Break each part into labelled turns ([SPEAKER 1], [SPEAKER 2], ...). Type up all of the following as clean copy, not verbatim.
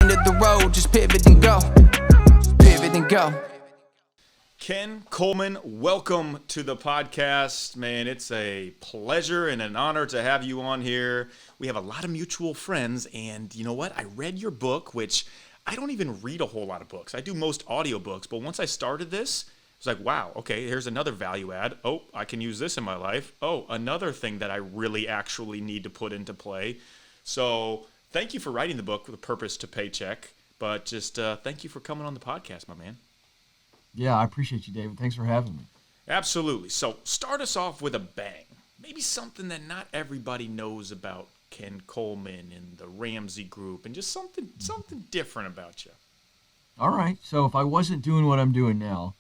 [SPEAKER 1] end of the road, just pivot and go. Pivot and go.
[SPEAKER 2] Ken Coleman, welcome to the podcast. Man, it's a pleasure and an honor to have you on here. We have a lot of mutual friends, and you know what? I read your book, which I don't even read a whole lot of books. I do most audiobooks, but once I started this, it's like, wow, okay, here's another value add. Oh, I can use this in my life. Oh, another thing that I really actually need to put into play. So thank you for writing the book with a purpose to Paycheck, but just thank you for coming on the podcast, my man.
[SPEAKER 3] Yeah, I appreciate you, David. Thanks for having me.
[SPEAKER 2] Absolutely. So start us off with a bang. Maybe something that not everybody knows about Ken Coleman and the Ramsey group, and just something different about you.
[SPEAKER 3] All right. So if I wasn't doing what I'm doing now,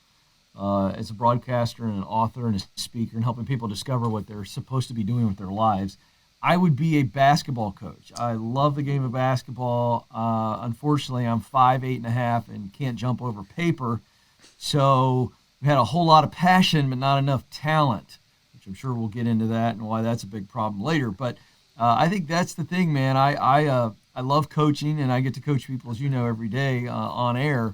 [SPEAKER 3] as a broadcaster and an author and a speaker and helping people discover what they're supposed to be doing with their lives, I would be a basketball coach. I love the game of basketball. Unfortunately, I'm 5'8.5" and can't jump over paper. So we had a whole lot of passion, but not enough talent, which I'm sure we'll get into that and why that's a big problem later. But I think that's the thing, man. I love coaching, and I get to coach people, as you know, every day on air.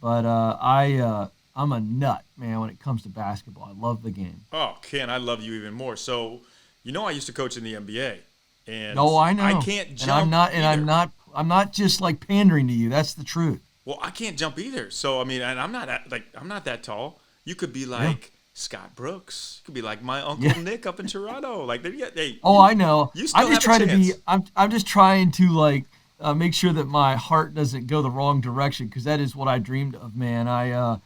[SPEAKER 3] But I'm a nut, man, when it comes to basketball. I love the game.
[SPEAKER 2] Oh, Ken, I love you even more. So, you know, I used to coach in the NBA, and
[SPEAKER 3] I know.
[SPEAKER 2] I can't jump.
[SPEAKER 3] I'm not just like pandering to you. That's the truth.
[SPEAKER 2] Well, I can't jump either. So, I mean, and I'm not that tall. You could be like Scott Brooks. You could be like my Uncle Nick up in Toronto. Like,
[SPEAKER 3] I know.
[SPEAKER 2] You still
[SPEAKER 3] I'm just
[SPEAKER 2] have a
[SPEAKER 3] trying
[SPEAKER 2] chance.
[SPEAKER 3] to be. I'm just trying to make sure that my heart doesn't go the wrong direction, because that is what I dreamed of, man. I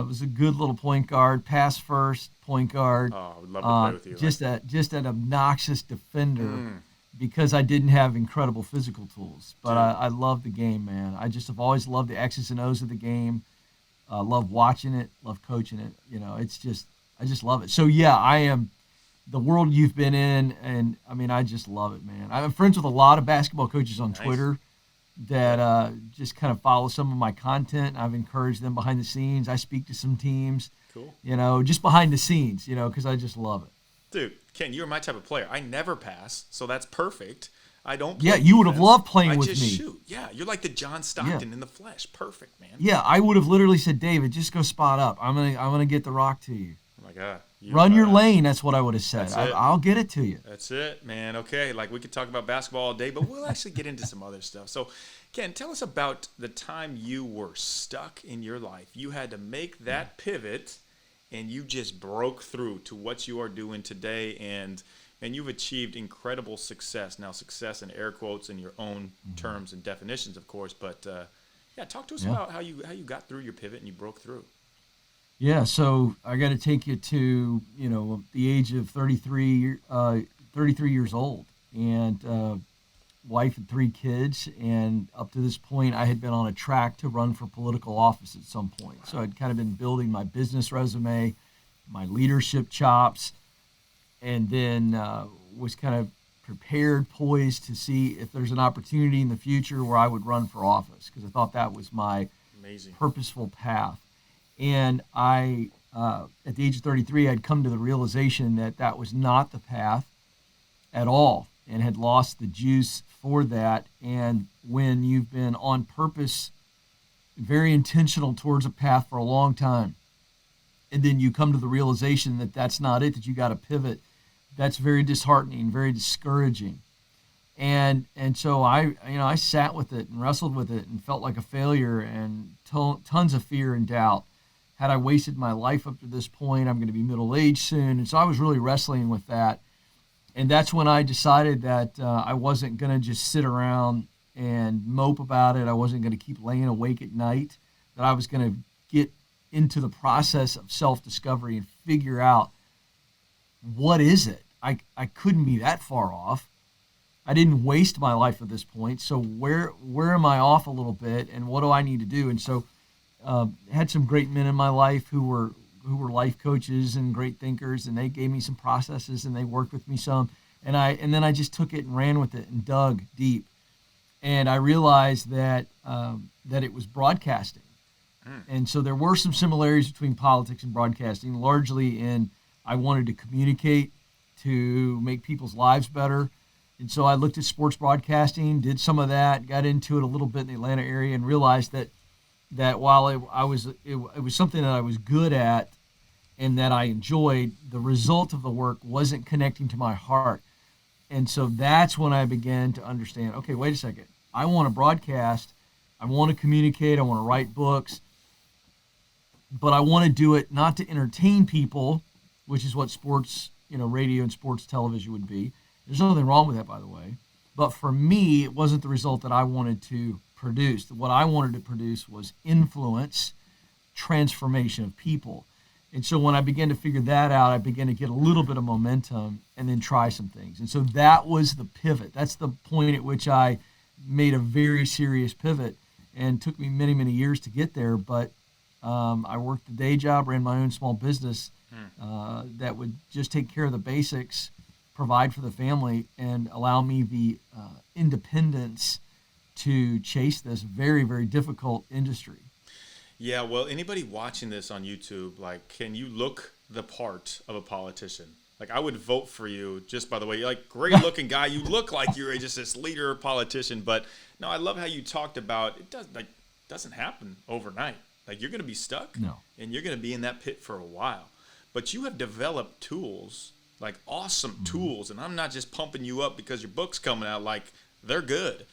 [SPEAKER 3] was a good little point guard, pass first point guard.
[SPEAKER 2] Oh, I would love to play with you.
[SPEAKER 3] Just an obnoxious defender because I didn't have incredible physical tools. But I love the game, man. I just have always loved the X's and O's of the game. Love watching it, love coaching it. You know, I just love it. So yeah, I am the world you've been in, and I mean, I just love it, man. I'm friends with a lot of basketball coaches on Twitter that just kind of follow some of my content. I've encouraged them behind the scenes. I speak to some teams,
[SPEAKER 2] Cool.
[SPEAKER 3] You know, just behind the scenes, you know, because I just love it.
[SPEAKER 2] Dude, Ken, you're my type of player. I never pass, so that's perfect. I don't play
[SPEAKER 3] Yeah, you would have
[SPEAKER 2] defense.
[SPEAKER 3] loved playing with
[SPEAKER 2] I
[SPEAKER 3] me.
[SPEAKER 2] just shoot. Yeah, you're like the John Stockton in the flesh. Perfect, man.
[SPEAKER 3] Yeah, I would have literally said, David, just go spot up. I'm gonna get the rock to you.
[SPEAKER 2] Oh, my God.
[SPEAKER 3] Run your lane, that's what I would have said.
[SPEAKER 2] That's it.
[SPEAKER 3] I'll get it to you.
[SPEAKER 2] That's it, man. Okay, like we could talk about basketball all day, but we'll actually get into some other stuff. So, Ken, tell us about the time you were stuck in your life. You had to make that pivot, and you just broke through to what you are doing today, and you've achieved incredible success. Now, success in air quotes in your own terms and definitions, of course, but talk to us about how you got through your pivot and you broke through.
[SPEAKER 3] Yeah, so I got to take you to, you know, the age of 33 years old, and wife and 3 kids, and up to this point I had been on a track to run for political office at some point. So I'd kind of been building my business resume, my leadership chops, and then was kind of prepared, poised to see if there's an opportunity in the future where I would run for office, because I thought that was my purposeful path. And I, at the age of 33, I'd come to the realization that that was not the path at all, and had lost the juice for that. And when you've been on purpose, very intentional towards a path for a long time, and then you come to the realization that that's not it, that you got to pivot, that's very disheartening, very discouraging. And so I sat with it and wrestled with it and felt like a failure and tons of fear and doubt. Had I wasted my life up to this point? I'm going to be middle-aged soon. And so I was really wrestling with that. And that's when I decided that I wasn't going to just sit around and mope about it. I wasn't going to keep laying awake at night, that I was going to get into the process of self-discovery and figure out, what is it? I couldn't be that far off. I didn't waste my life at this point. So where am I off a little bit, and what do I need to do? And so had some great men in my life who were life coaches and great thinkers, and they gave me some processes and they worked with me some, and then I just took it and ran with it and dug deep, and I realized that it was broadcasting, and so there were some similarities between politics and broadcasting, largely in I wanted to communicate to make people's lives better, And so I looked at sports broadcasting, did some of that, got into it a little bit in the Atlanta area, and realized that while it was something that I was good at and that I enjoyed, the result of the work wasn't connecting to my heart. And so that's when I began to understand, okay, wait a second. I want to broadcast. I want to communicate. I want to write books. But I want to do it not to entertain people, which is what sports, radio and sports television would be. There's nothing wrong with that, by the way. But for me, it wasn't the result that I wanted to produce. What I wanted to produce was influence, transformation of people. And so when I began to figure that out, I began to get a little bit of momentum and then try some things. And so that was the pivot. That's the point at which I made a very serious pivot, and took me many, many years to get there. But I worked a day job, ran my own small business that would just take care of the basics, provide for the family, and allow me the independence to chase this very, very difficult industry.
[SPEAKER 2] Yeah, well, anybody watching this on YouTube, can you look the part of a politician? I would vote for you just by the way. You're great looking guy. You look like you're just this leader politician. But no, I love how you talked about it doesn't happen overnight. You're going to be stuck.
[SPEAKER 3] No.
[SPEAKER 2] And you're going to be in that pit for a while. But you have developed tools, awesome tools. And I'm not just pumping you up because your book's coming out. They're good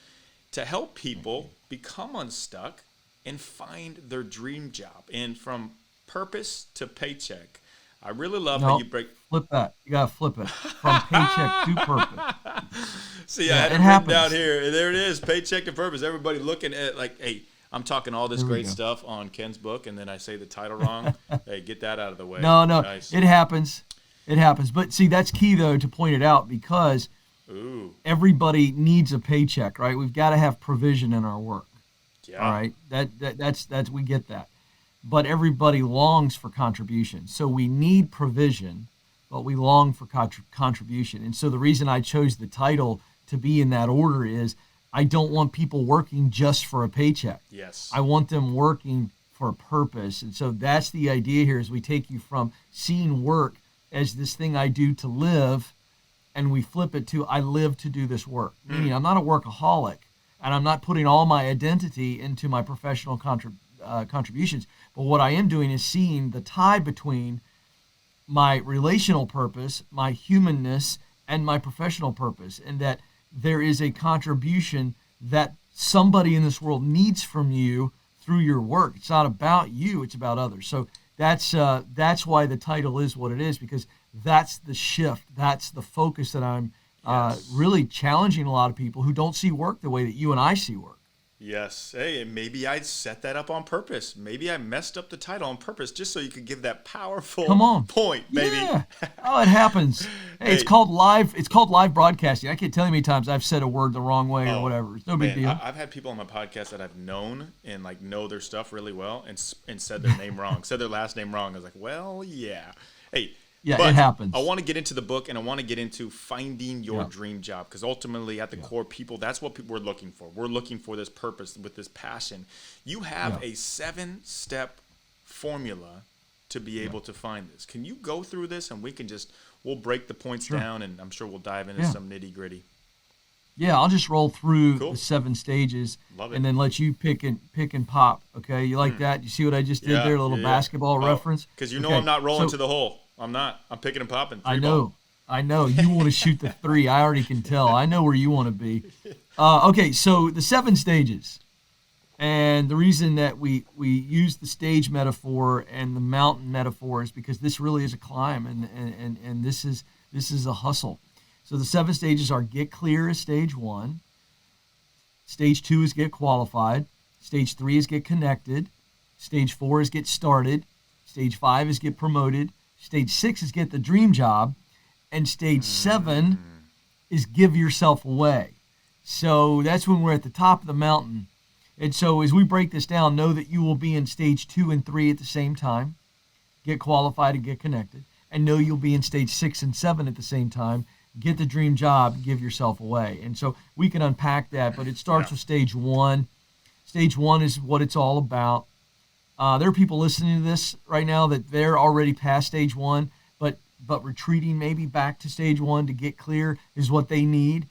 [SPEAKER 2] to help people become unstuck and find their dream job. And from purpose to paycheck. I really love how you break.
[SPEAKER 3] Flip that. You got to flip it. From paycheck to purpose.
[SPEAKER 2] See, I had it written down here. There it is. Paycheck to purpose. Everybody looking at hey, I'm talking all this great stuff on Ken's book, and then I say the title wrong. Hey, get that out of the way.
[SPEAKER 3] No.
[SPEAKER 2] Nice.
[SPEAKER 3] It happens. It happens. But see, that's key, though, to point it out, because everybody needs a paycheck, right? We've got to have provision in our work.
[SPEAKER 2] Yeah.
[SPEAKER 3] All right. That's we get that. But everybody longs for contribution. So we need provision, but we long for contribution. And so the reason I chose the title to be in that order is I don't want people working just for a paycheck.
[SPEAKER 2] Yes.
[SPEAKER 3] I want them working for a purpose. And so that's the idea here, is we take you from seeing work as this thing I do to live, and we flip it to I live to do this work. Meaning I'm not a workaholic, and I'm not putting all my identity into my professional contributions. But what I am doing is seeing the tie between my relational purpose, my humanness, and my professional purpose, and that there is a contribution that somebody in this world needs from you through your work. It's not about you, it's about others. So that's why the title is what it is, because that's the shift, that's the focus that I'm really challenging a lot of people who don't see work the way that you and I see work.
[SPEAKER 2] Yes. Hey, and maybe I set that up on purpose. Maybe I messed up the title on purpose just so you could give that powerful point, baby.
[SPEAKER 3] Yeah. Oh, it happens. Hey, it's called live broadcasting. I can't tell you how many times I've said a word the wrong way or whatever. It's no big deal.
[SPEAKER 2] I've had people on my podcast that I've known and know their stuff really well and said their name wrong, said their last name wrong. I was like, well, yeah. Hey,
[SPEAKER 3] yeah, it happens.
[SPEAKER 2] I want to get into the book, and I want to get into finding your dream job, because ultimately, at the core, people, that's what we're looking for. We're looking for this purpose with this passion. You have a 7-step formula to be able to find this. Can you go through this, and we'll break the points down, and I'm sure we'll dive into some nitty gritty.
[SPEAKER 3] Yeah, I'll just roll through the 7 stages and then let you pick and pop. Okay, you like that? You see what I just did there? A little basketball reference.
[SPEAKER 2] Because I'm not rolling to the hole. I'm not. I'm picking and popping.
[SPEAKER 3] I know. You want to shoot the 3. I already can tell. I know where you want to be. Okay, so the 7 stages. And the reason that we use the stage metaphor and the mountain metaphor is because this really is a climb, and this is a hustle. So the 7 stages are: get clear is stage 1. Stage 2 is get qualified. Stage 3 is get connected. Stage 4 is get started. Stage 5 is get promoted. Stage 6 is get the dream job. And stage 7 is give yourself away. So that's when we're at the top of the mountain. And so as we break this down, know that you will be in stage 2 and 3 at the same time. Get qualified and get connected. And know you'll be in stage 6 and 7 at the same time. Get the dream job, give yourself away. And so we can unpack that, but it starts with stage 1. Stage 1 is what it's all about. There are people listening to this right now that they're already past stage 1, but retreating maybe back to stage 1 to get clear is what they need.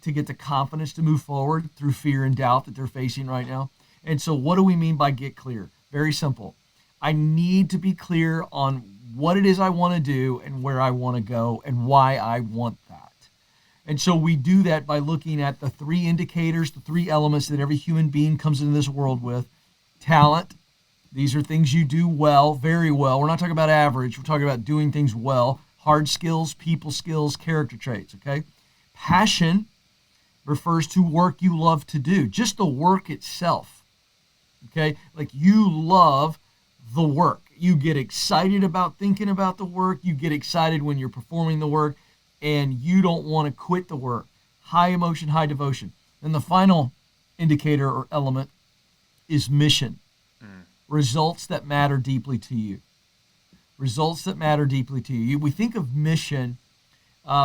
[SPEAKER 3] to get the confidence to move forward through fear and doubt that they're facing right now. And so what do we mean by get clear? Very simple. I need to be clear on what it is I want to do and where I want to go and why I want that. And so we do that by looking at the three indicators, the three elements that every human being comes into this world with. Talent. These are things you do well, very well. We're not talking about average. We're talking about doing things well. Hard skills, people skills, character traits, okay? Passion refers to work you love to do, just the work itself, okay? Like you love the work. You get excited about thinking about the work. You get excited when you're performing the work, and you don't want to quit the work. High emotion, high devotion. And the final indicator or element is mission. Results that matter deeply to you. Results that matter deeply to you. We think of mission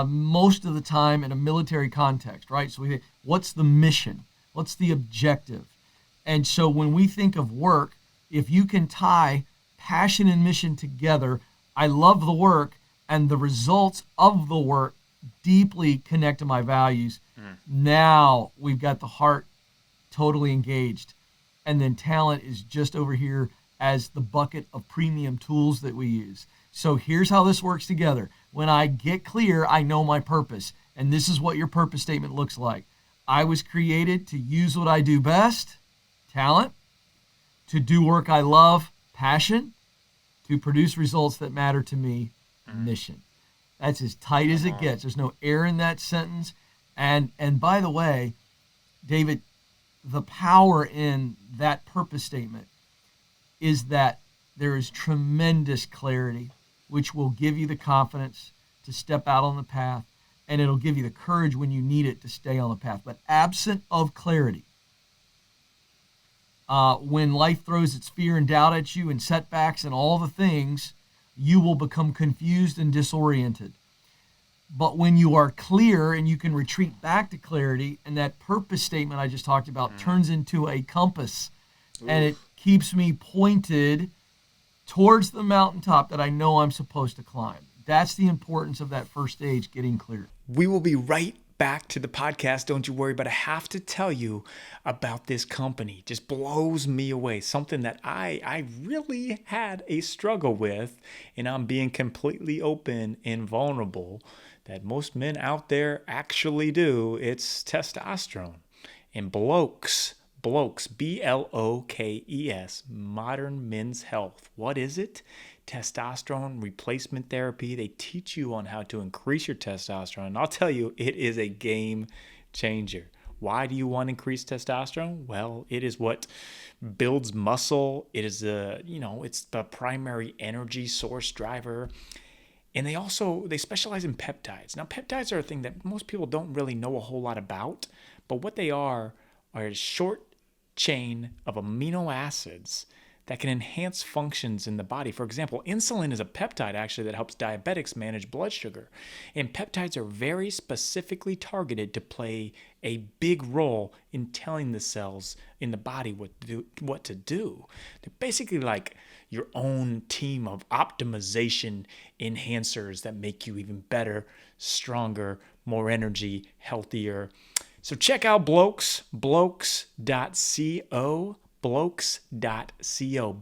[SPEAKER 3] most of the time in a military context, right? So we think, what's the mission? What's the objective? And so when we think of work, if you can tie passion and mission together, I love the work, and the results of the work deeply connect to my values. Now we've got the heart totally engaged. And then talent is just over here as the bucket of premium tools that we use. So here's how this works together. When I get clear, I know my purpose. And this is what your purpose statement looks like. I was created to use what I do best, talent, to do work I love, passion, to produce results that matter to me, mission. That's as tight as it gets. There's no air in that sentence. And by the way, David, the power in that purpose statement is that there is tremendous clarity, which will give you the confidence to step out on the path, and it'll give you the courage when you need it to stay on the path. But absent of clarity, when life throws its fear and doubt at you and setbacks and all the things, you will become confused and disoriented. But when you are clear and you can retreat back to clarity, and that purpose statement I just talked about turns into a compass, and it keeps me pointed towards the mountaintop that I know I'm supposed to climb. That's the importance of that first stage, getting clear.
[SPEAKER 2] We will be right back to the podcast, don't you worry, but I have to tell you about this company. It just blows me away. Something that I really had a struggle with, and I'm being completely open and vulnerable, that most men out there actually do. It's testosterone. And blokes, B-L-O-K-E-S, Modern Men's Health. What is it? Testosterone replacement therapy. They teach you on how to increase your testosterone. And I'll tell you, it is a game changer. Why do you want increased testosterone? Well, it is what builds muscle. It is it's the primary energy source driver. And they specialize in peptides. Now, peptides are a thing that most people don't really know a whole lot about, but what they are a short chain of amino acids that can enhance functions in the body. For example, insulin is a peptide actually that helps diabetics manage blood sugar. And peptides are very specifically targeted to play a big role in telling the cells in the body what to do. They're basically like your own team of optimization enhancers that make you even better, stronger, more energy, healthier. So check out blokes.co, blokes.co,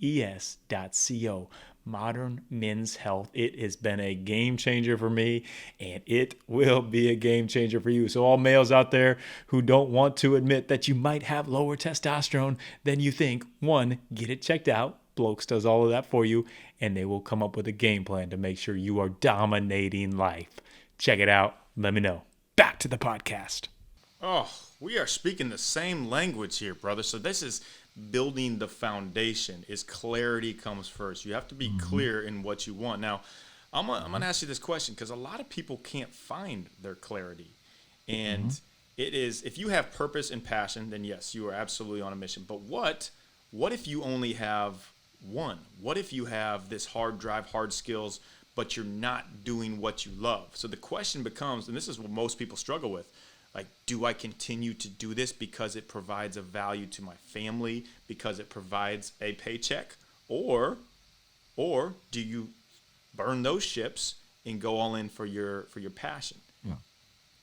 [SPEAKER 2] blokes.co, Modern Men's Health. It has been a game changer for me, and it will be a game changer for you. So all males out there who don't want to admit that you might have lower testosterone than you think, one, get it checked out. Blokes does all of that for you, and they will come up with a game plan to make sure you are dominating life. Check it out. Let me know. Back to the podcast. Oh, we are speaking the same language here, brother. So this is building the foundation. Is clarity comes first. You have to be clear in what you want. Now, I'm gonna ask you this question because a lot of people can't find their clarity. And it is, if you have purpose and passion, then yes, you are absolutely on a mission. But what if you only have one? What if you have this hard drive, hard skills, but you're not doing what you love? So the question becomes, and this is what most people struggle with, like, do I continue to do this because it provides a value to my family, because it provides a paycheck? Or do you burn those ships and go all in for your passion?
[SPEAKER 3] Yeah.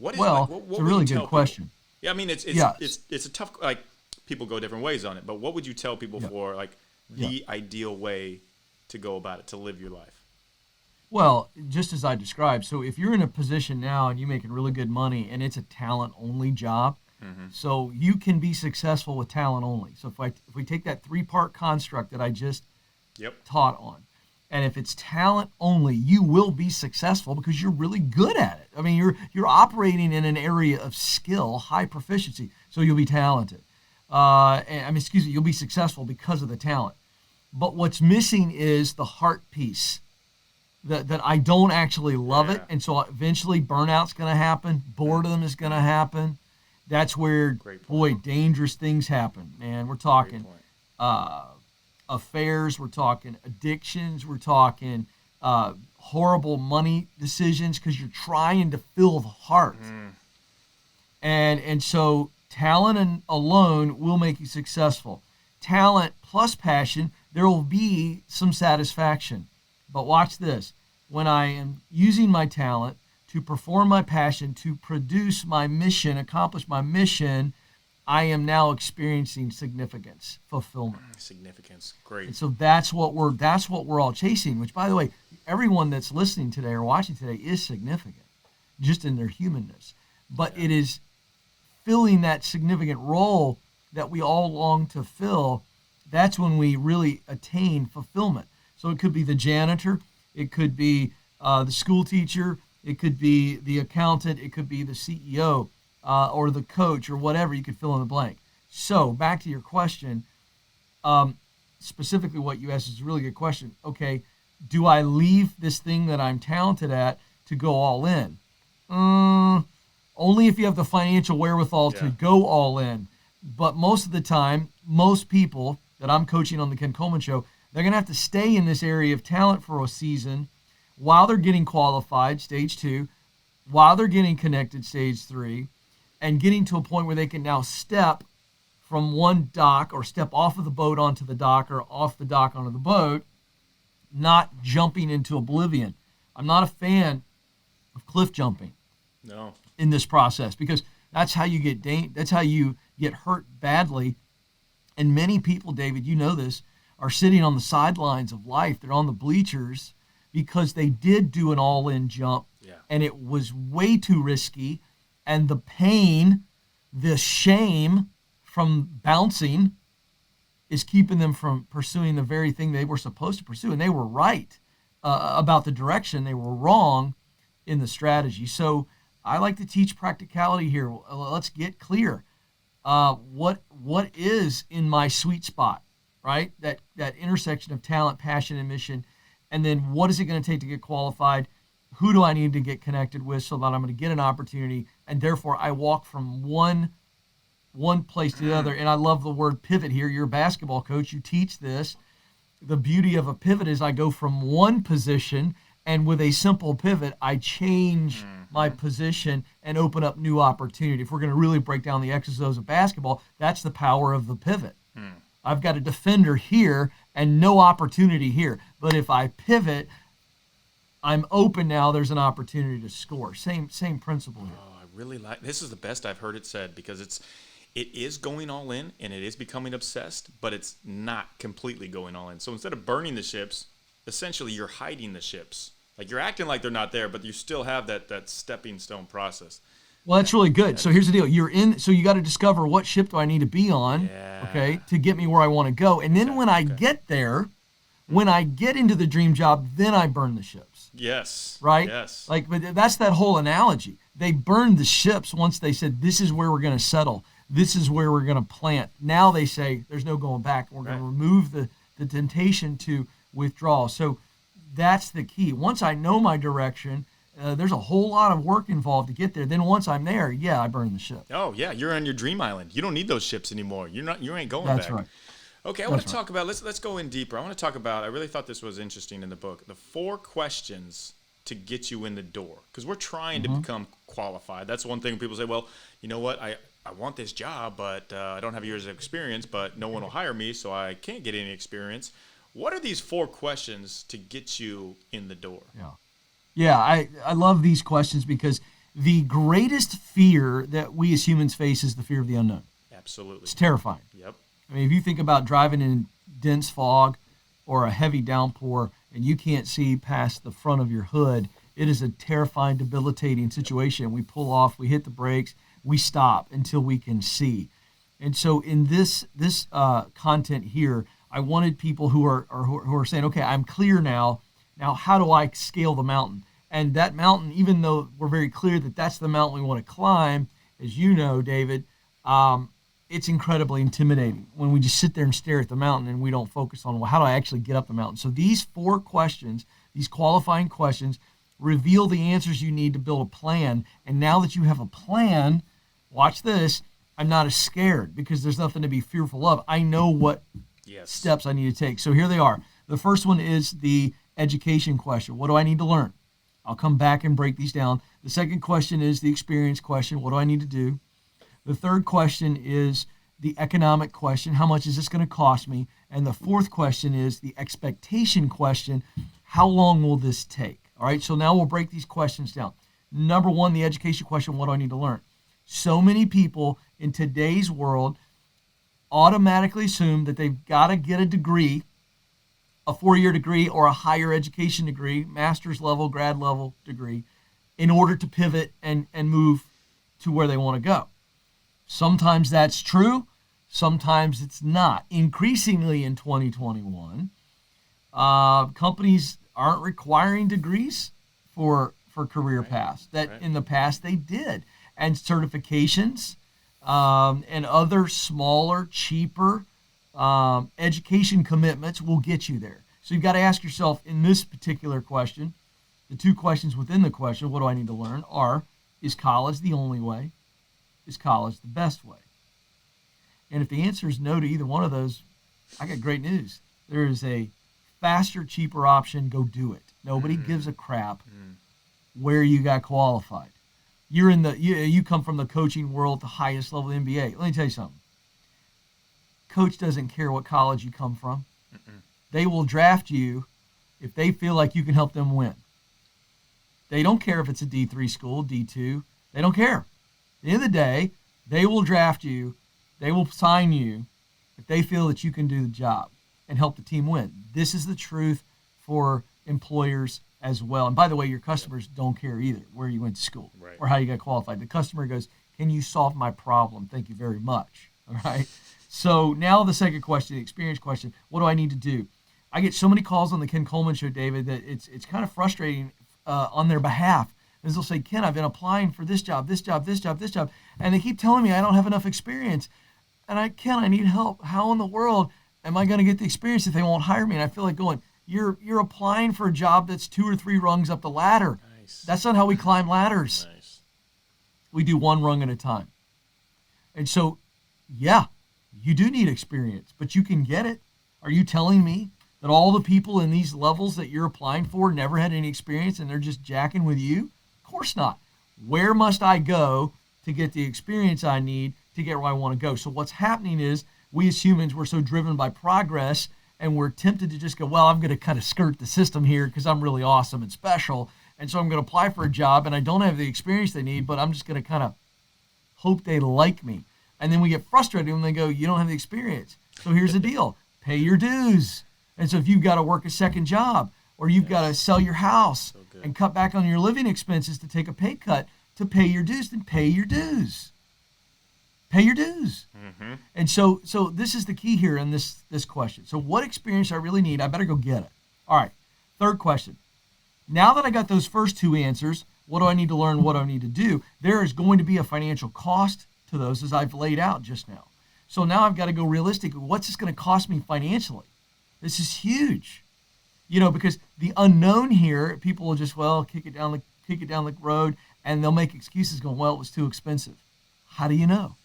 [SPEAKER 2] What is
[SPEAKER 3] Well,
[SPEAKER 2] what
[SPEAKER 3] it's a
[SPEAKER 2] would you
[SPEAKER 3] really
[SPEAKER 2] tell
[SPEAKER 3] good question.
[SPEAKER 2] people? Yeah, I mean
[SPEAKER 3] Yeah.
[SPEAKER 2] it's a tough, like, people go different ways on it, but what would you tell people
[SPEAKER 3] Yeah.
[SPEAKER 2] for, like,
[SPEAKER 3] Yeah.
[SPEAKER 2] the ideal way to go about it, to live your life?
[SPEAKER 3] Well, just as I described, so if you're in a position now and you're making really good money and it's a talent only job, so you can be successful with talent only. So if we take that three-part construct that I just
[SPEAKER 2] Yep.
[SPEAKER 3] taught on, and if it's talent only, you will be successful because you're really good at it. I mean, you're operating in an area of skill, high proficiency, so you'll be talented. You'll be successful because of the talent. But what's missing is the heart piece. That I don't actually love it,
[SPEAKER 2] Yeah.
[SPEAKER 3] and so eventually burnout's going to happen, boredom is going to happen. That's where,
[SPEAKER 2] Great
[SPEAKER 3] boy,
[SPEAKER 2] point.
[SPEAKER 3] dangerous things happen, man. We're
[SPEAKER 2] Great
[SPEAKER 3] talking
[SPEAKER 2] point.
[SPEAKER 3] affairs, we're talking addictions, we're talking horrible money decisions because you're trying to fill the heart. And so talent alone will make you successful. Talent plus passion, there will be some satisfaction. But watch this. When I am using my talent to perform my passion, to produce my mission, accomplish my mission, I am now experiencing significance, fulfillment.
[SPEAKER 2] Significance.
[SPEAKER 3] And
[SPEAKER 2] Great.
[SPEAKER 3] so that's what we're all chasing, which, by the way, everyone that's listening today or watching today is significant just in their humanness. But it is filling that significant role that we all long to fill. That's when we really attain fulfillment. So it could be the janitor, it could be the school teacher, it could be the accountant, it could be the CEO or the coach or whatever. You could fill in the blank. So back to your question, specifically what you asked is a really good question. Okay, do I leave this thing that I'm talented at to go all in? Only if you have the financial wherewithal to go all in. But most of the time, most people that I'm coaching on the Ken Coleman Show, they're going to have to stay in this area of talent for a season while they're getting qualified, stage 2, while they're getting connected, stage 3, and getting to a point where they can now step from one dock or step off of the boat onto the dock or off the dock onto the boat, not jumping into oblivion. I'm not a fan of cliff jumping
[SPEAKER 2] No.
[SPEAKER 3] in this process because that's how you get hurt badly. And many people, David, you know this, are sitting on the sidelines of life. They're on the bleachers because they did do an all-in jump, and it was way too risky, and the pain, the shame from bouncing is keeping them from pursuing the very thing they were supposed to pursue. And they were right about the direction. They were wrong in the strategy. So I like to teach practicality here. Let's get clear. What is in my sweet spot, right? That intersection of talent, passion, and mission. And then what is it going to take to get qualified? Who do I need to get connected with so that I'm going to get an opportunity? And therefore, I walk from one place to the other. And I love the word pivot here. You're a basketball coach. You teach this. The beauty of a pivot is I go from one position, and with a simple pivot, I change my position and open up new opportunity. If we're going to really break down the X's and O's of basketball, that's the power of the pivot. I've got a defender here and no opportunity here. But if I pivot, I'm open now. There's an opportunity to score. Same principle here.
[SPEAKER 2] Oh, I really like this. Is the best I've heard it said because it is going all in and it is becoming obsessed, but it's not completely going all in. So instead of burning the ships, essentially you're hiding the ships. Like you're acting like they're not there, but you still have that stepping stone process.
[SPEAKER 3] Well, that's really good. So here's the deal. So you got to discover what ship do I need to be on, okay, to get me where I want to go. And then when I get there, when I get into the dream job, then I burn the ships.
[SPEAKER 2] Yes.
[SPEAKER 3] Right?
[SPEAKER 2] Yes.
[SPEAKER 3] Like, but that's that whole analogy. They burned the ships once they said, this is where we're going to settle. This is where we're going to plant. Now they say, there's no going back. We're going to remove the temptation to withdraw. So that's the key. Once I know my direction, there's a whole lot of work involved to get there. Then once I'm there, I burn the ship.
[SPEAKER 2] Oh, yeah. You're on your dream island. You don't need those ships anymore. You ain't going back.
[SPEAKER 3] That's right.
[SPEAKER 2] Okay, I want to talk about, let's go in deeper. I want to talk about, I really thought this was interesting in the book, the 4 questions to get you in the door. Because we're trying to become qualified. That's one thing people say, well, you know what, I want this job, but I don't have years of experience, but no one will hire me, so I can't get any experience. What are these 4 questions to get you in the door?
[SPEAKER 3] Yeah, I love these questions because The greatest fear that we as humans face is the fear of the unknown.
[SPEAKER 2] Absolutely.
[SPEAKER 3] It's terrifying.
[SPEAKER 2] Yep.
[SPEAKER 3] I mean, if you think about driving in dense fog or a heavy downpour and you can't see past the front of your hood, it is a terrifying, debilitating situation. We pull off, we hit the brakes, we stop until we can see. And so in this content here, I wanted people who are saying, okay, I'm clear now. Now, how do I scale the mountain? And that mountain, even though we're very clear that that's the mountain we want to climb, as you know, David, it's incredibly intimidating when we just sit there and stare at the mountain and we don't focus on, well, how do I actually get up the mountain? So these 4 questions, these qualifying questions, reveal the answers you need to build a plan. And now that you have a plan, watch this, I'm not as scared because there's nothing to be fearful of. I know what steps I need to take. So here they are. The first one is the education question. What do I need to learn? I'll come back and break these down. The second question is the experience question. What do I need to do? The third question is the economic question. How much is this going to cost me? And the fourth question is the expectation question. How long will this take? All right, so now we'll break these questions down. Number 1, the education question. What do I need to learn? So many people in today's world automatically assume that they've got to get a degree, a 4-year degree or a higher education degree, master's level, grad level degree, in order to pivot and move to where they want to go. Sometimes that's true. Sometimes it's not. Increasingly in 2021, companies aren't requiring degrees for career paths that in the past they did. And certifications and other smaller, cheaper education commitments will get you there. So you've got to ask yourself in this particular question, the 2 questions within the question, what do I need to learn, are, is college the only way? Is college the best way? And if the answer is no to either one of those, I got great news. There is a faster, cheaper option. Go do it. Nobody gives a crap where you got qualified. You're in you come from the coaching world, the highest level of the NBA. Let me tell you something. Coach doesn't care what college you come from. They will draft you if they feel like you can help them win. They don't care if it's a D3 school, D2. They don't care. At the end of the day, they will draft you. They will sign you if they feel that you can do the job and help the team win. This is the truth for employers as well. And by the way, your customers don't care either where you went to school or how you got qualified. The customer goes, can you solve my problem? Thank you very much. All right. So now the second question, the experience question, what do I need to do? I get so many calls on the Ken Coleman show, David, that it's kind of frustrating on their behalf. As they'll say, Ken, I've been applying for this job, this job, this job, this job, and they keep telling me I don't have enough experience. And Ken, I need help. How in the world am I going to get the experience if they won't hire me? And I feel like going, you're applying for a job that's 2 or 3 rungs up the ladder. Nice. That's not how we climb ladders. Nice. We do 1 rung at a time. And so, yeah, you do need experience, but you can get it. Are you telling me that all the people in these levels that you're applying for never had any experience and they're just jacking with you? Of course not. Where must I go to get the experience I need to get where I want to go? So what's happening is we as humans, we're so driven by progress and we're tempted to just go, well, I'm going to kind of skirt the system here because I'm really awesome and special. And so I'm going to apply for a job and I don't have the experience they need, but I'm just going to kind of hope they like me. And then we get frustrated when they go, you don't have the experience. So here's the deal. Pay your dues. And so if you've got to work a second job or you've got to sell your house and cut back on your living expenses to take a pay cut to pay your dues, then pay your dues. Pay your dues. Mm-hmm. And so this is the key here in this question. So what experience I really need, I better go get it. All right. Third question. Now that I got those first 2 answers, what do I need to learn? What do I need to do? There is going to be a financial cost to those as I've laid out just now. So now I've got to go realistic. What's this going to cost me financially? This is huge. Because the unknown here, people will just, kick it down the road, and they'll make excuses going, well, it was too expensive. How do you know?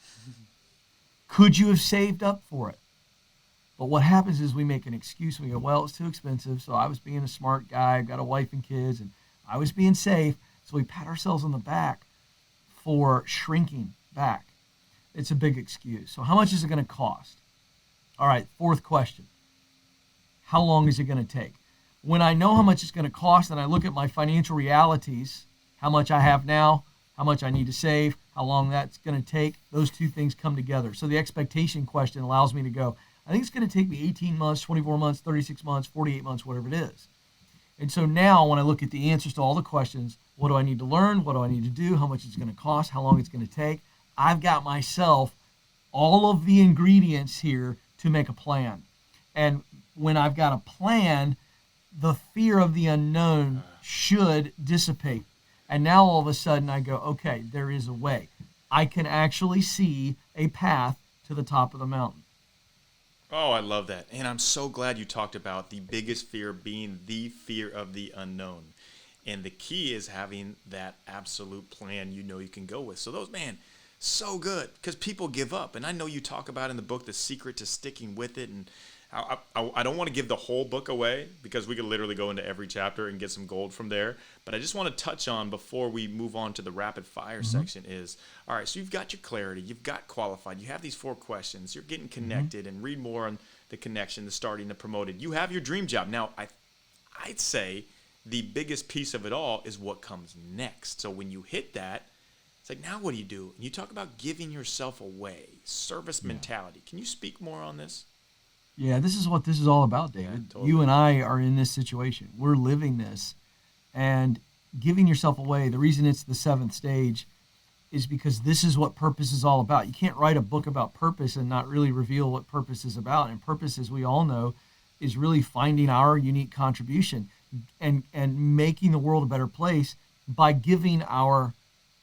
[SPEAKER 3] Could you have saved up for it? But what happens is we make an excuse. We go, well, it's too expensive, so I was being a smart guy. I've got a wife and kids, and I was being safe. So we pat ourselves on the back for shrinking back. It's a big excuse. So how much is it going to cost? All right, 4th question. How long is it going to take? When I know how much it's going to cost and I look at my financial realities, how much I have now, how much I need to save, how long that's going to take. Those two things come together. So the expectation question allows me to go, I think it's going to take me 18 months, 24 months, 36 months, 48 months, whatever it is. And so now when I look at the answers to all the questions, what do I need to learn? What do I need to do? How much it's going to cost? How long it's going to take? I've got myself all of the ingredients here to make a plan. And when I've got a plan, the fear of the unknown should dissipate. And now all of a sudden I go, okay, there is a way. I can actually see a path to the top of the mountain.
[SPEAKER 2] Oh, I love that. And I'm so glad you talked about the biggest fear being the fear of the unknown. And the key is having that absolute plan you know you can go with. So those, man, so good, because people give up. And I know you talk about in the book the secret to sticking with it. And I don't want to give the whole book away because we could literally go into every chapter and get some gold from there. But I just want to touch on, before we move on to the rapid fire section, is, all right, so you've got your clarity, you've got qualified, you have these 4 questions, you're getting connected, and read more on the connection, the starting, the promoted. You have your dream job. Now, I'd say the biggest piece of it all is what comes next. So when you hit that, it's like, now what do you do? And you talk about giving yourself away, service mentality. Can you speak more on this?
[SPEAKER 3] Yeah, this is what this is all about, David.
[SPEAKER 2] Yeah, totally.
[SPEAKER 3] You and I are in this situation. We're living this. And giving yourself away, the reason it's the 7th stage is because this is what purpose is all about. You can't write a book about purpose and not really reveal what purpose is about. And purpose, as we all know, is really finding our unique contribution and making the world a better place by giving our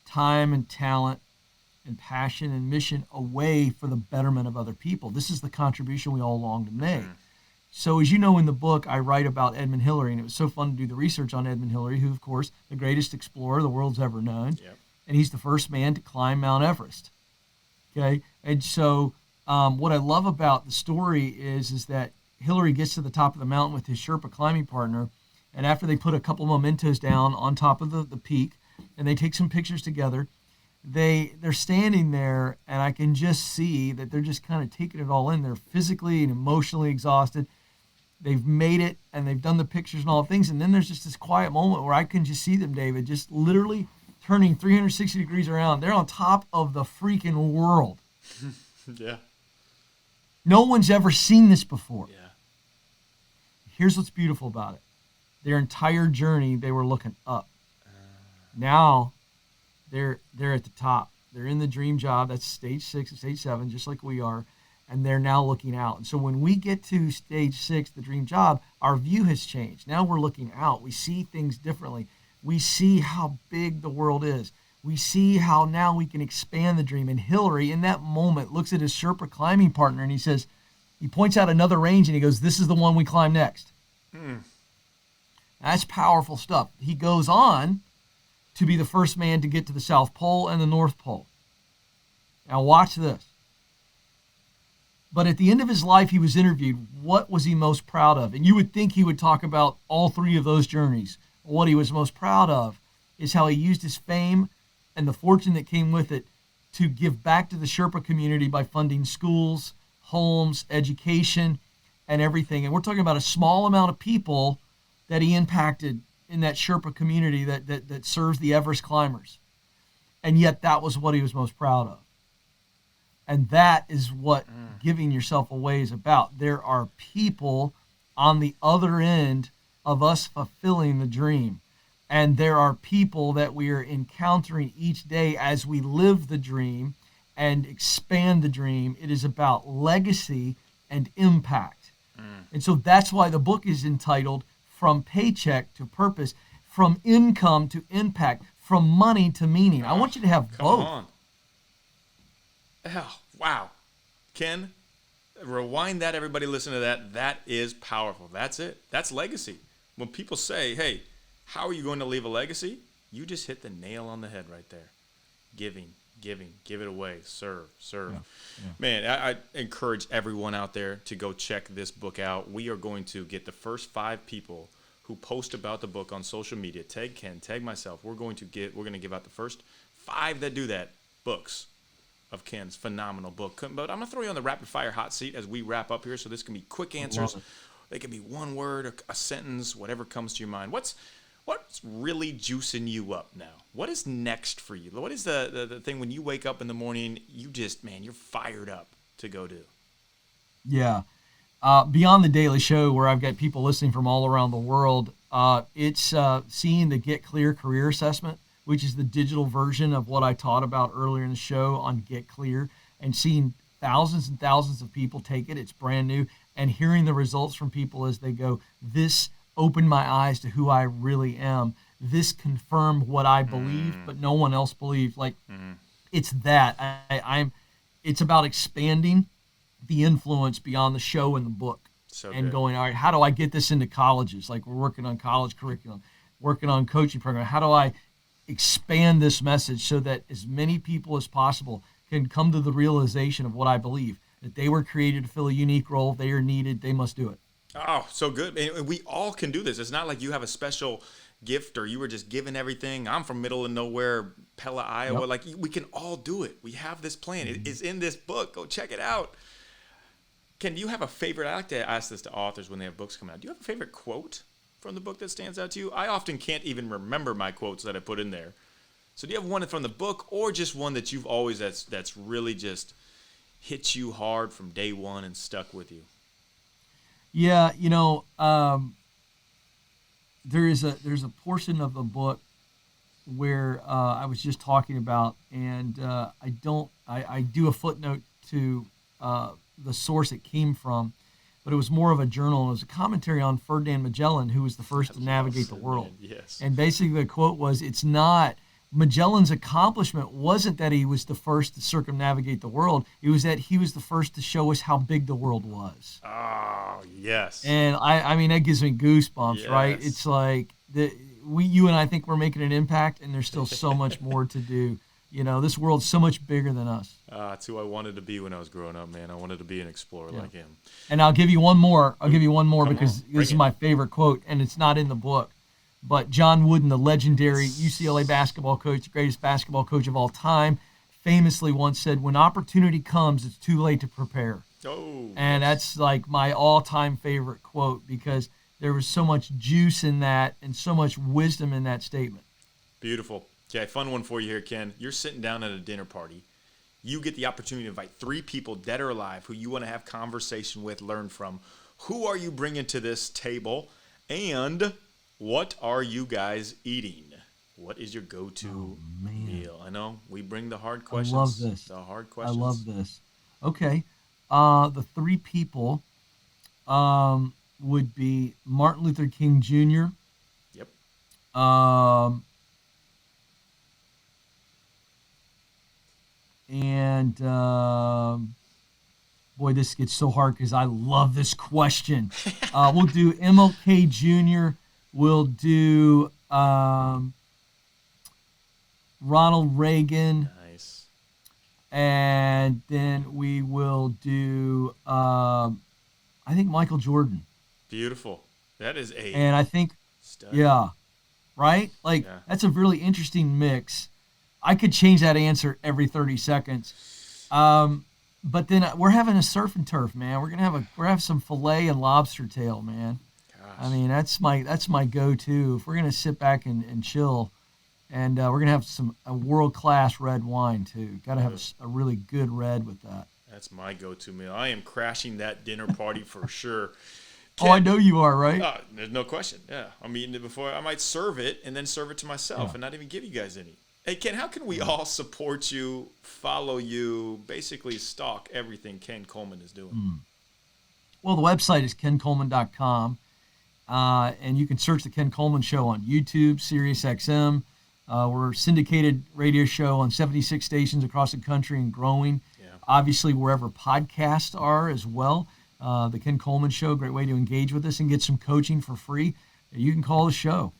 [SPEAKER 3] time and talent and passion and mission away for the betterment of other people. This is the contribution we all long to make. So as you know, in the book, I write about Edmund Hillary, and it was so fun to do the research on Edmund Hillary, who, of course, the greatest explorer the world's ever known.
[SPEAKER 2] Yep.
[SPEAKER 3] And he's the first man to climb Mount Everest. Okay? And so what I love about the story is that Hillary gets to the top of the mountain with his Sherpa climbing partner, and after they put a couple mementos down on top of the peak, and they take some pictures together, they're standing there, and I can just see that they're just kind of taking it all in. They're physically and emotionally exhausted. They've made it, and they've done the pictures and all the things, and then there's just this quiet moment where I can just see them, David, just literally turning 360 degrees around. They're on top of the freaking world.
[SPEAKER 2] Yeah.
[SPEAKER 3] No one's ever seen this before.
[SPEAKER 2] Yeah.
[SPEAKER 3] Here's what's beautiful about it. Their entire journey, they were looking up. Now, they're at the top. They're in the dream job. That's stage 6 and stage 7, just like we are. And they're now looking out. And so when we get to stage 6, the dream job, our view has changed. Now we're looking out. We see things differently. We see how big the world is. We see how now we can expand the dream. And Hillary, in that moment, looks at his Sherpa climbing partner and he points out another range and he goes, this is the one we climb next. That's powerful stuff. He goes on to be the first man to get to the South Pole and the North Pole. Now watch this. But at the end of his life, he was interviewed. What was he most proud of? And you would think he would talk about all 3 of those journeys. What he was most proud of is how he used his fame and the fortune that came with it to give back to the Sherpa community by funding schools, homes, education, and everything. And we're talking about a small amount of people that he impacted in that Sherpa community that serves the Everest climbers. And yet that was what he was most proud of. And that is what giving yourself away is about. There are people on the other end of us fulfilling the dream. And there are people that we are encountering each day as we live the dream and expand the dream. It is about legacy and impact. And so that's why the book is entitled From Paycheck to Purpose, From Income to Impact, From Money to Meaning. I want you to have
[SPEAKER 2] Come
[SPEAKER 3] both.
[SPEAKER 2] on. Oh, wow. Ken, rewind that, everybody listen to that. That is powerful. That's it. That's legacy. When people say, hey, how are you going to leave a legacy? You just hit the nail on the head right there. Giving, give it away, serve. Yeah. Man, I encourage everyone out there to go check this book out. We are going to get the first 5 people who post about the book on social media. Tag Ken, tag myself. We're going to give out the first 5 that do that books of Ken's phenomenal book. But I'm going to throw you on the rapid fire hot seat as we wrap up here. So this can be quick answers. They can be one word, a sentence, whatever comes to your mind. What's What's really juicing you up now? What is next for you? What is the thing when you wake up in the morning, you just, man, you're fired up to go do?
[SPEAKER 3] Yeah. Beyond the Daily Show, where I've got people listening from all around the world, it's seeing the Get Clear career assessment, which is the digital version of what I taught about earlier in the show on Get Clear, and seeing thousands and thousands of people take it. It's brand new, and hearing the results from people as they go, this opened my eyes to who I really am. This confirmed what I believed, but no one else believed. Like, it's that. It's about expanding the influence beyond the show and the book, and going, all right, how do I get this into colleges? Like, we're working on college curriculum, working on coaching program. How do I expand this message so that as many people as possible can come to the realization of what I believe, that they were created to fill a unique role. They are needed. They must do it.
[SPEAKER 2] Oh, so good. And we all can do this. It's not like you have a special gift or you were just given everything. I'm from middle of nowhere, Pella, Iowa.
[SPEAKER 3] Yep.
[SPEAKER 2] Like, we can all do it. We have this plan. It is in this book. Go check it out. Ken, do you have a favorite? I like to ask this to authors when they have books come out. Do you have a favorite quote from the book that stands out to you? I often can't even remember my quotes that I put in there. So do you have one from the book or just one that you've always that's really just hit you hard from day one and stuck with you?
[SPEAKER 3] Yeah, there's a portion of the book where I was just talking about, and I do a footnote to the source it came from, but it was more of a journal. It was a commentary on Ferdinand Magellan, who was the first to navigate the world.
[SPEAKER 2] Man, yes.
[SPEAKER 3] And basically the quote was, it's not, Magellan's accomplishment wasn't that he was the first to circumnavigate the world. It was that he was the first to show us how big the world was.
[SPEAKER 2] Oh, yes.
[SPEAKER 3] And I mean, that gives me goosebumps,
[SPEAKER 2] Yes.
[SPEAKER 3] right? It's like you and I think we're making an impact, and there's still so much more to do. This world's so much bigger than us.
[SPEAKER 2] That's who I wanted to be when I was growing up, man. I wanted to be an explorer like him.
[SPEAKER 3] And I'll give you one more. I'll give you one more
[SPEAKER 2] Come
[SPEAKER 3] because
[SPEAKER 2] on,
[SPEAKER 3] this is my favorite quote, and it's not in the book. But John Wooden, the legendary UCLA basketball coach, the greatest basketball coach of all time, famously once said, when opportunity comes, it's too late to prepare.
[SPEAKER 2] Oh.
[SPEAKER 3] And that's like my all-time favorite quote because there was so much juice in that and so much wisdom in that statement.
[SPEAKER 2] Beautiful. Okay, fun one for you here, Ken. You're sitting down at a dinner party. You get the opportunity to invite 3 people, dead or alive, who you want to have conversation with, learn from. Who are you bringing to this table? And what are you guys eating? What is your go-to meal? I know we bring the hard questions.
[SPEAKER 3] I love this.
[SPEAKER 2] The hard questions.
[SPEAKER 3] I love this. Okay. The 3 people would be Martin Luther King Jr.
[SPEAKER 2] Yep.
[SPEAKER 3] And boy, this gets so hard because I love this question. We'll do MLK Jr. We'll do Ronald Reagan.
[SPEAKER 2] Nice.
[SPEAKER 3] And then we will do, I think, Michael Jordan.
[SPEAKER 2] Beautiful. That is a
[SPEAKER 3] And I think,
[SPEAKER 2] stud.
[SPEAKER 3] yeah, right? Like, that's a really interesting mix. I could change that answer every 30 seconds. But then we're having a surf and turf, man. We're gonna have some filet and lobster tail, man.
[SPEAKER 2] Gosh.
[SPEAKER 3] I mean, that's my go-to. If we're gonna sit back and chill, and we're gonna have a world-class red wine too. Got to have a really good red with that.
[SPEAKER 2] That's my go-to meal. I am crashing that dinner party for sure.
[SPEAKER 3] Oh, I know you are, right?
[SPEAKER 2] There's no question. Yeah, I'm eating it before. I might serve it and then serve it to myself and not even give you guys any. Hey, Ken, how can we all support you, follow you, basically stalk everything Ken Coleman is doing?
[SPEAKER 3] Well, the website is kencoleman.com, and you can search The Ken Coleman Show on YouTube, SiriusXM. We're a syndicated radio show on 76 stations across the country and growing. Yeah. Obviously, wherever podcasts are as well. The Ken Coleman Show, great way to engage with us and get some coaching for free. You can call the show,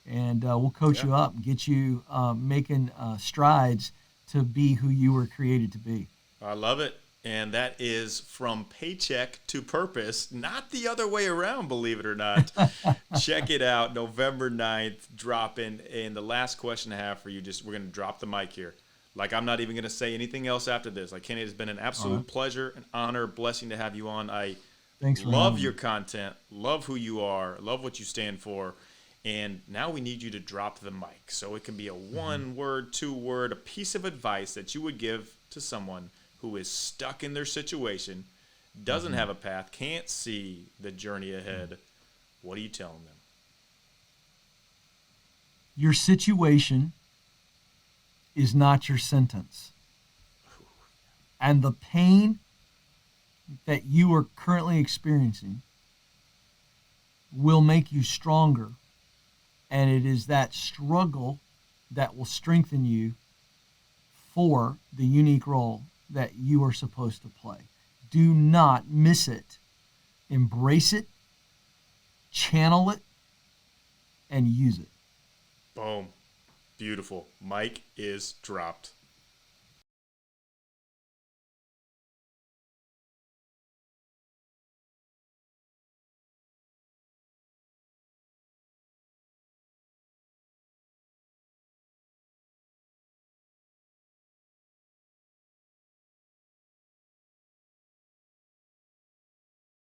[SPEAKER 3] and we'll coach you up and get you making strides to be who you were created to be. I
[SPEAKER 2] love it. And that is from paycheck to purpose, not the other way around, believe it or not. Check it out, November 9th, dropping. And the last question I have for you, we're going to drop the mic here. Like, I'm not even going to say anything else after this. Like, Kenny, it's been an absolute pleasure, an honor, blessing to have you on. I love your content, love who you are, love what you stand for. And now we need you to drop the mic. So it can be a 1-word, 2-word, a piece of advice that you would give to someone who is stuck in their situation, doesn't have a path, can't see the journey ahead. What are you telling them?
[SPEAKER 3] Your situation is not your sentence. And the pain that you are currently experiencing will make you stronger. And it is that struggle that will strengthen you for the unique role that you are supposed to play. Do not miss it. Embrace it, channel it, and use it.
[SPEAKER 2] Boom. Beautiful. Mic is dropped.